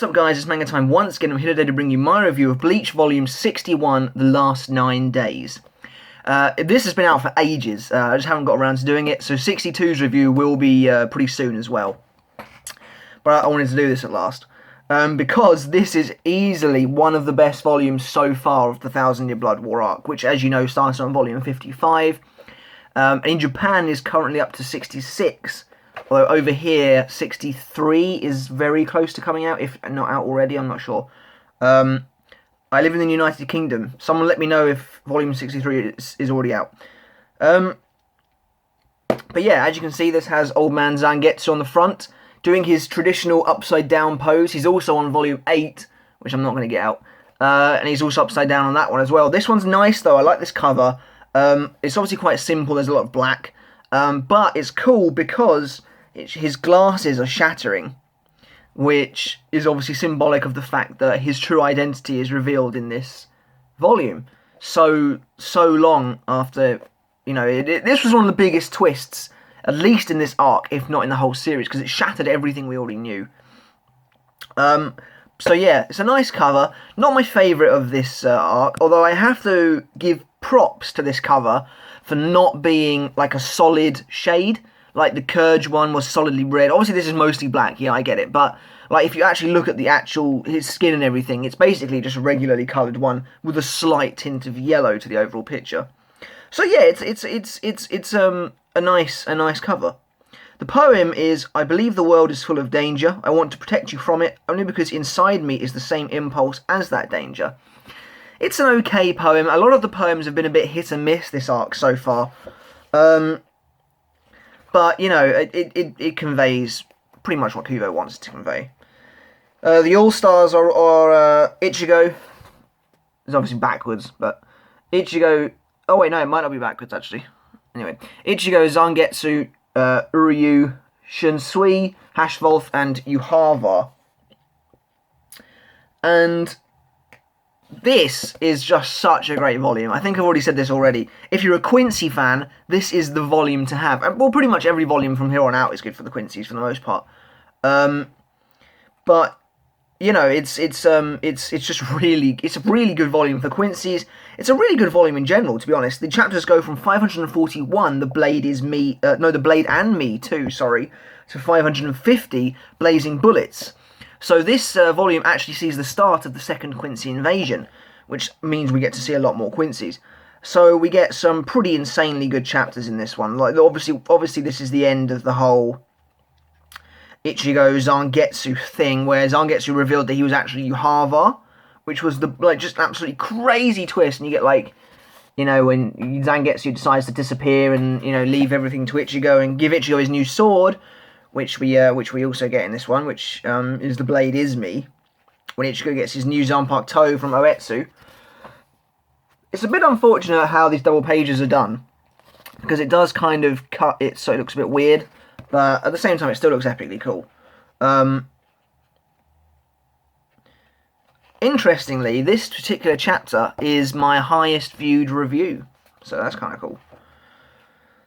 What's up guys, it's Manga Time once again. I'm here today to bring you my review of Bleach Volume 61, The Last 9 Days. This has been out for ages, I just haven't got around to doing it, so 62's review will be pretty soon as well. But I wanted to do this at last, because this is easily one of the best volumes so far of the 1000 Year Blood War arc, which as you know starts on volume 55, and in Japan is currently up to 66. Although over here, 63 is very close to coming out, if not out already, I'm not sure. I live in the United Kingdom. Someone let me know if volume 63 is already out. But yeah, as you can see, this has Old Man Zangetsu on the front, doing his traditional upside down pose. He's also on volume 8, which I'm not going to get out. And he's also upside down on that one as well. This one's nice though, I like this cover. It's obviously quite simple, there's a lot of black. But it's cool because his glasses are shattering, which is obviously symbolic of the fact that his true identity is revealed in this volume. So long after, you know, this was one of the biggest twists, at least in this arc, if not in the whole series, because it shattered everything we already knew. So yeah, it's a nice cover. Not my favourite of this arc, although I have to give props to this cover for not being like a solid shade. Like the Kurge one was solidly red. Obviously this is mostly black, yeah, I get it. But like if you actually look at his skin and everything, it's basically just a regularly coloured one with a slight tint of yellow to the overall picture. So yeah, it's a nice cover. The poem is, I believe the world is full of danger. I want to protect you from it, only because inside me is the same impulse as that danger. It's an okay poem. A lot of the poems have been a bit hit and miss this arc so far. But, you know, it conveys pretty much what Kubo wants to convey. The All-Stars are Ichigo. It's obviously backwards, but Ichigo... Oh, wait, no, it might not be backwards, actually. Anyway, Ichigo, Zangetsu, Uryu, Shunsui, Hashvolf, and Yuhava. And this is just such a great volume. I think I've already said this already. If you're a Quincy fan, this is the volume to have. Well, pretty much every volume from here on out is good for the Quincy's for the most part. But you know, it's just really, it's a really good volume for Quincy's. It's a really good volume in general, to be honest. The chapters go from 541, The Blade is Me, The Blade and Me too, sorry, to 550, Blazing Bullets. So this volume actually sees the start of the second Quincy invasion, which means we get to see a lot more Quincy's. So we get some pretty insanely good chapters in this one. Like obviously this is the end of the whole Ichigo Zangetsu thing, where Zangetsu revealed that he was actually Yuhava, which was the just absolutely crazy twist. And you get like, you know, when Zangetsu decides to disappear and, you know, leave everything to Ichigo and give Ichigo his new sword, which we also get in this one, which is The Blade is Me, when Ichigo gets his new Zanpakuto from Oetsu. It's a bit unfortunate how these double pages are done, because it does kind of cut it so it looks a bit weird, but at the same time it still looks epically cool. Interestingly, this particular chapter is my highest viewed review, so that's kind of cool.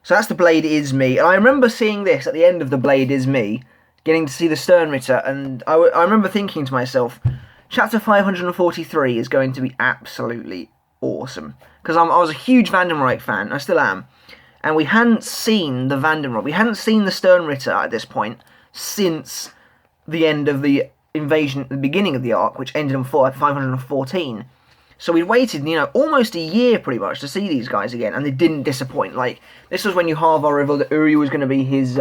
So that's The Blade is Me, and I remember seeing this at the end of The Blade is Me, getting to see the Sternritter, and I remember thinking to myself, chapter 543 is going to be absolutely awesome, because I was a huge Vandenreich fan, I still am, and we hadn't seen the Vandenreich, we hadn't seen the Sternritter at this point since the end of the invasion at the beginning of the arc, which ended on 514. So we'd waited, you know, almost a year pretty much to see these guys again, and they didn't disappoint. Like, this was when Yuhava revealed that Uryu was going to be his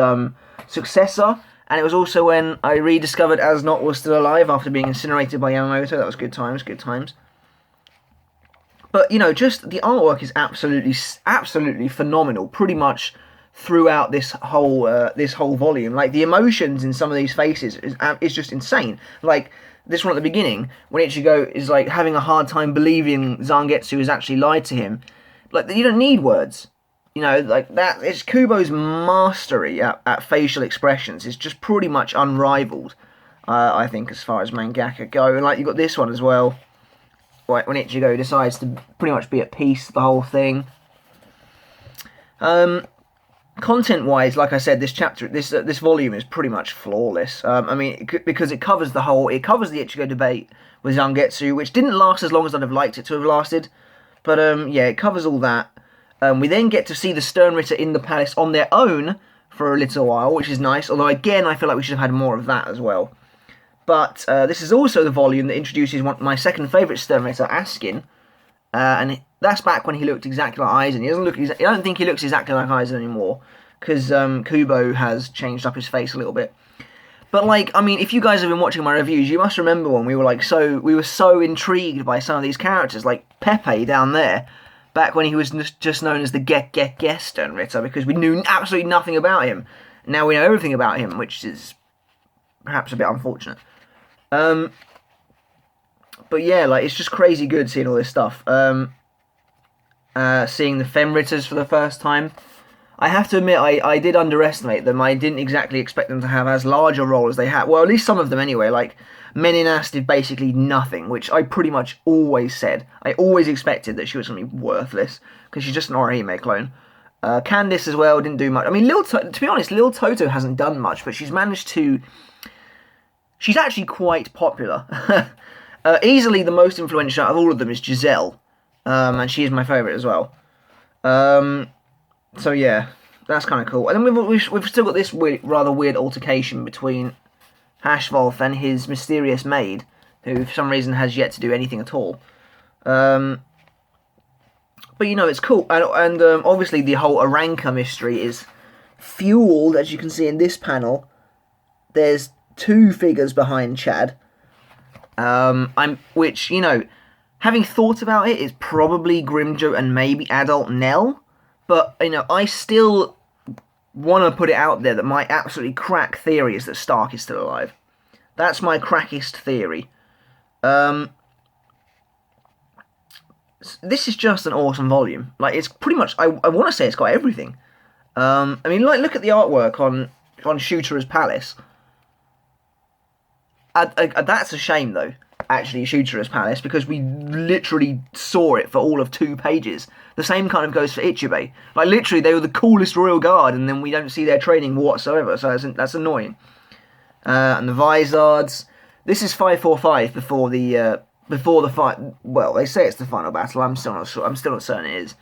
successor, and it was also when I rediscovered Asnot was still alive after being incinerated by Yamamoto. That was good times, good times. But, you know, just the artwork is absolutely phenomenal, pretty much throughout this whole volume. Like, the emotions in some of these faces is just insane. Like, this one at the beginning, when Ichigo is like having a hard time believing Zangetsu has actually lied to him. Like, you don't need words. You know, like that, it's Kubo's mastery at facial expressions is just pretty much unrivaled, I think, as far as mangaka go. And like, you've got this one as well, when Ichigo decides to pretty much be at peace, the whole thing. content-wise, like I said, this volume is pretty much flawless. I mean, because it covers the Ichigo debate with Zangetsu, which didn't last as long as I'd have liked it to have lasted. But yeah, it covers all that. We then get to see the Sternritter in the palace on their own for a little while, which is nice. Although again, I feel like we should have had more of that as well. But this is also the volume that introduces my second favourite Sternritter, Askin, and that's back when he looked exactly like Aizen. He doesn't look. I don't think he looks exactly like Aizen anymore because Kubo has changed up his face a little bit. But like, I mean, if you guys have been watching my reviews, you must remember when we were so intrigued by some of these characters, like Pepe down there, back when he was just known as the Get Sternritter, because we knew absolutely nothing about him. Now we know everything about him, which is perhaps a bit unfortunate. But yeah, like, it's just crazy good seeing all this stuff. Seeing the Femritters for the first time. I have to admit, I did underestimate them. I didn't exactly expect them to have as large a role as they had. Well, at least some of them anyway. Like, Meninas did basically nothing, which I pretty much always said. I always expected that she was going to be worthless, because she's just an Orihime clone. Candice as well didn't do much. I mean, to be honest, Lil Toto hasn't done much, but she's managed to... She's actually quite popular. Easily the most influential out of all of them is Giselle, and she is my favourite as well. So yeah, that's kind of cool. And then we've still got this rather weird altercation between Hashvolf and his mysterious maid, who for some reason has yet to do anything at all. But you know, it's cool. And obviously the whole Aranka mystery is fueled, as you can see in this panel. There's two figures behind Chad. Which, you know, having thought about it, is probably Grimjo and maybe Adult Nell. But, you know, I still want to put it out there that my absolutely crack theory is that Stark is still alive. That's my crackest theory. This is just an awesome volume. Like, it's pretty much, I want to say it's got everything. I mean, like, look at the artwork on Shooter's Palace. That's a shame, though, actually, Shooter's Palace, because we literally saw it for all of 2 pages. The same kind of goes for Ichibe. Like, literally, they were the coolest Royal Guard, and then we don't see their training whatsoever, so that's annoying. And the Vizards. This is 545 before the fight. Well, they say it's the final battle. I'm still not sure. I'm still not certain it is.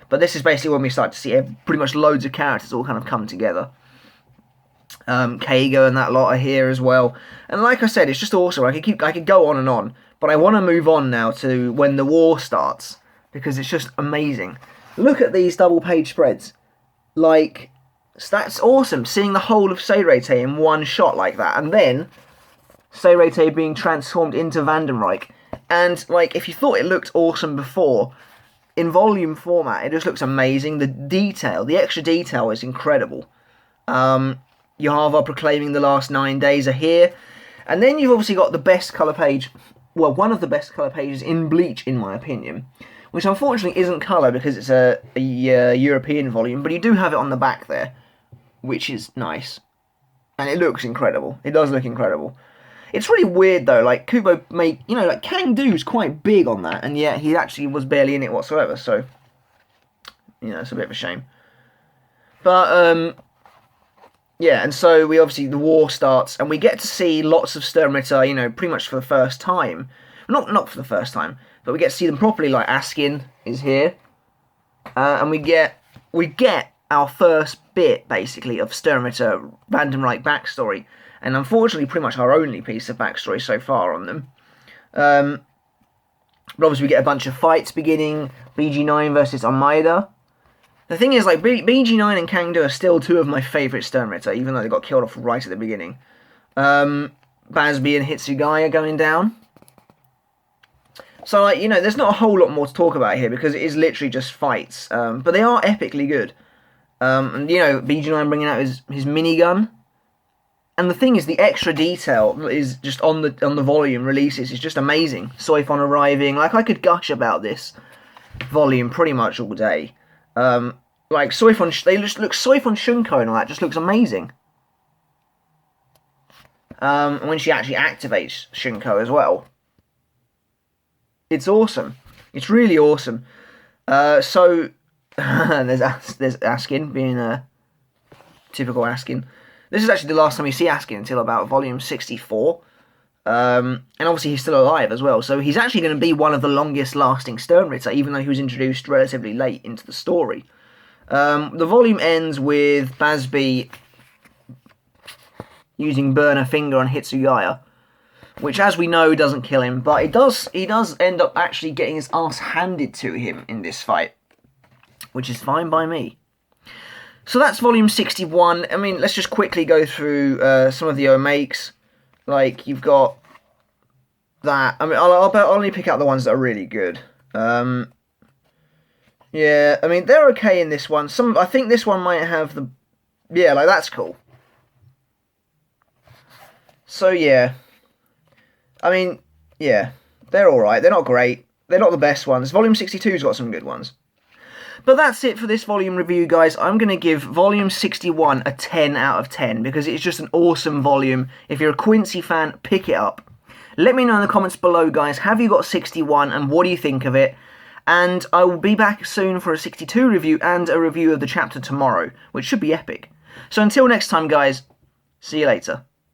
But this is basically when we start to see pretty much loads of characters all kind of come together. Keigo and that lot are here as well, and like I said, it's just awesome. I could go on and on, but I want to move on now to when the war starts, because it's just amazing. Look at these double page spreads. Like, that's awesome, seeing the whole of Seireitei in one shot like that, and then Seireitei being transformed into Vandenreich. And like, if you thought it looked awesome before, in volume format it just looks amazing. The detail, the extra detail is incredible. Yahava proclaiming the last 9 days are here. And then you've obviously got the best colour page, well, one of the best colour pages in Bleach, in my opinion, which unfortunately isn't colour because it's a European volume, but you do have it on the back there, which is nice. And it looks incredible. It does look incredible. It's really weird, though, like, Kubo made, you know, like, Kangdoo's quite big on that, and yet he actually was barely in it whatsoever, so, you know, it's a bit of a shame. But, yeah, and so the war starts, and we get to see lots of Sternritter, you know, pretty much for the first time. Not for the first time, but we get to see them properly, like Askin is here. And we get our first bit, basically, of Sternritter Vandenreich backstory. And unfortunately, pretty much our only piece of backstory so far on them. But obviously we get a bunch of fights beginning. BG9 versus Almeida. The thing is, like, BG9 and Kangdoo are still 2 of my favourite Sternritter, even though they got killed off right at the beginning. Basby and Hitsugaya going down. So, like, you know, there's not a whole lot more to talk about here, because it is literally just fights. But they are epically good. And, you know, BG9 bringing out his minigun. And the thing is, the extra detail is just on the volume releases is just amazing. Soifon arriving. Like, I could gush about this volume pretty much all day. Like, Soifon, they just look, Soifon Shunko and all that just looks amazing. When she actually activates Shunko as well. It's awesome. It's really awesome. So, there's Askin being Typical Askin. This is actually the last time we see Askin until about volume 64. And obviously he's still alive as well, so he's actually going to be one of the longest lasting Seireitei, even though he was introduced relatively late into the story. The volume ends with Bazby using Burner Finger on Hitsugaya, which, as we know, doesn't kill him, but he does end up actually getting his ass handed to him in this fight, which is fine by me. So that's volume 61. I mean, let's just quickly go through some of the omakes. Like, you've got that. I mean, I'll only pick out the ones that are really good. Yeah, I mean, they're okay in this one. I think this one might have the... Yeah, like, that's cool. So, yeah. I mean, yeah. They're alright. They're not great. They're not the best ones. Volume 62's got some good ones. But that's it for this volume review, guys. I'm going to give volume 61 a 10 out of 10 because it's just an awesome volume. If you're a Quincy fan, pick it up. Let me know in the comments below, guys, have you got 61 and what do you think of it? And I will be back soon for a 62 review and a review of the chapter tomorrow, which should be epic. So until next time, guys, see you later.